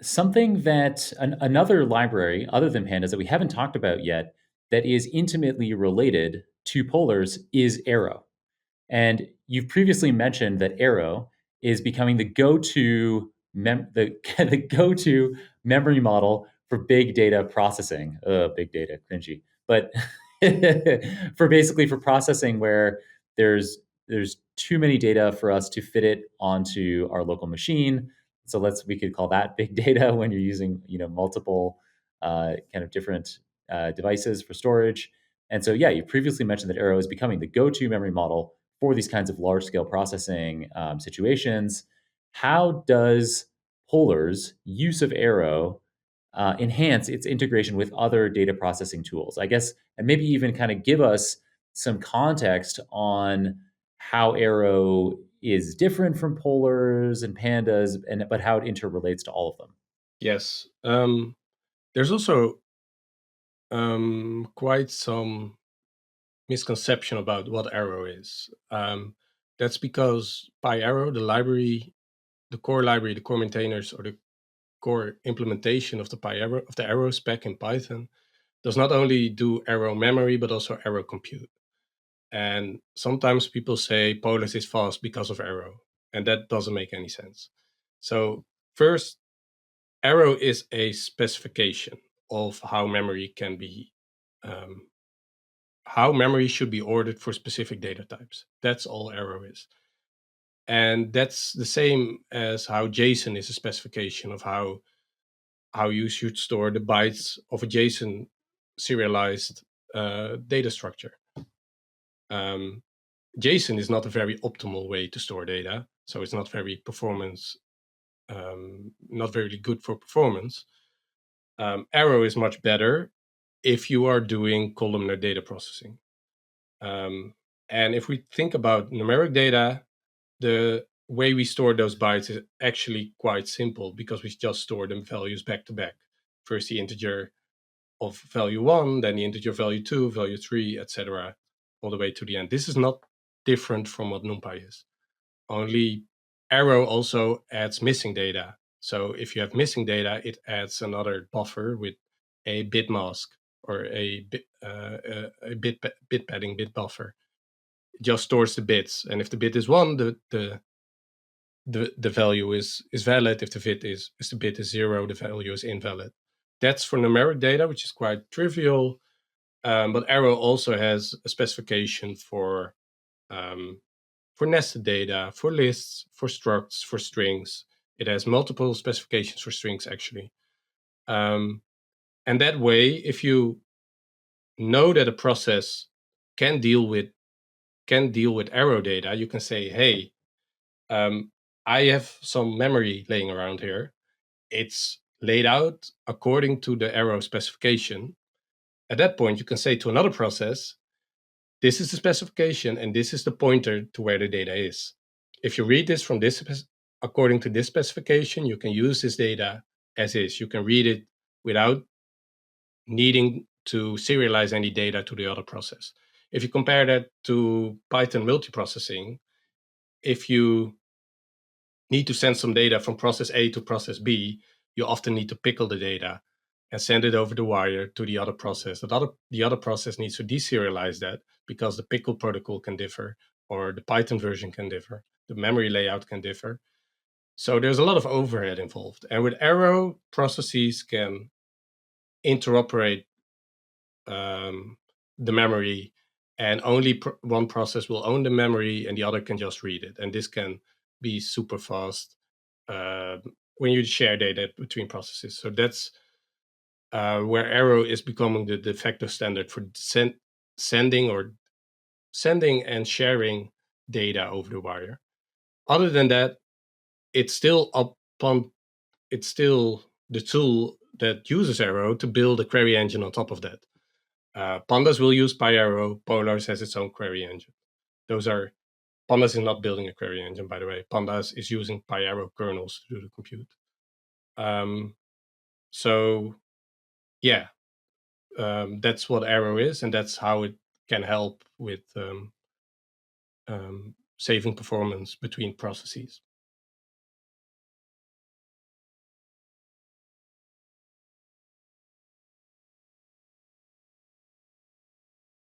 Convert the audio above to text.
something that another library other than pandas that we haven't talked about yet that is intimately related to polars is Arrow. And you've previously mentioned that Arrow is becoming the go-to the go-to memory model for big data processing. Big data, cringy. But for processing where there's too many data for us to fit it onto our local machine. So we could call that big data when you're using multiple kind of different devices for storage. And so yeah, you previously mentioned that Arrow is becoming the go-to memory model for these kinds of large scale processing situations. How does Polar's use of Arrow enhance its integration with other data processing tools? I guess, and maybe even kind of give us some context on how Arrow is different from Polars and Pandas, but how it interrelates to all of them. Yes. There's also quite some misconception about what Arrow is. That's because PyArrow, the core maintainers, or the core implementation of the PyArrow of the Arrow spec in Python does not only do Arrow memory but also Arrow compute. And sometimes people say Polars is fast because of Arrow, and that doesn't make any sense. So first, Arrow is a specification of um, how memory should be ordered for specific data types. That's all Arrow is. And that's the same as how JSON is a specification of how you should store the bytes of a JSON serialized data structure. Um, JSON is not a very optimal way to store data, so it's not very not very good for performance. Arrow is much better if you are doing columnar data processing. And if we think about numeric data, the way we store those bytes is actually quite simple because we just store them values back to back. First the integer of value 1, then the integer value 2, value 3, etc., all the way to the end. This is not different from what NumPy is. Only Arrow also adds missing data. So if you have missing data, it adds another buffer with a bit mask or a bit padding bit buffer. It just stores the bits, and if the bit is 1, the value is valid. If the bit is 0, the value is invalid. That's for numeric data, which is quite trivial. But Arrow also has a specification for nested data, for lists, for structs, for strings. It has multiple specifications for strings, actually. And that way, if you know that a process can deal with Arrow data, you can say, hey, I have some memory laying around here. It's laid out according to the Arrow specification. At that point, you can say to another process, this is the specification and this is the pointer to where the data is. If you read this from this according to this specification, you can use this data as is. You can read it without needing to serialize any data to the other process. If you compare that to Python multiprocessing, if you need to send some data from process A to process B, you often need to pickle the data and send it over the wire to the other process. The other process needs to deserialize that because the pickle protocol can differ, or the Python version can differ, the memory layout can differ. So there's a lot of overhead involved. And with Arrow, processes can interoperate the memory, and only one process will own the memory and the other can just read it. And this can be super fast when you share data between processes. So that's where Arrow is becoming the de facto standard for sending and sharing data over the wire. Other than that, it's still it's still the tool that uses Arrow to build a query engine on top of that. Pandas will use PyArrow. Polars has its own query engine. Pandas is not building a query engine, by the way. Pandas is using PyArrow kernels to do the compute. So yeah, that's what Arrow is, and that's how it can help with saving performance between processes.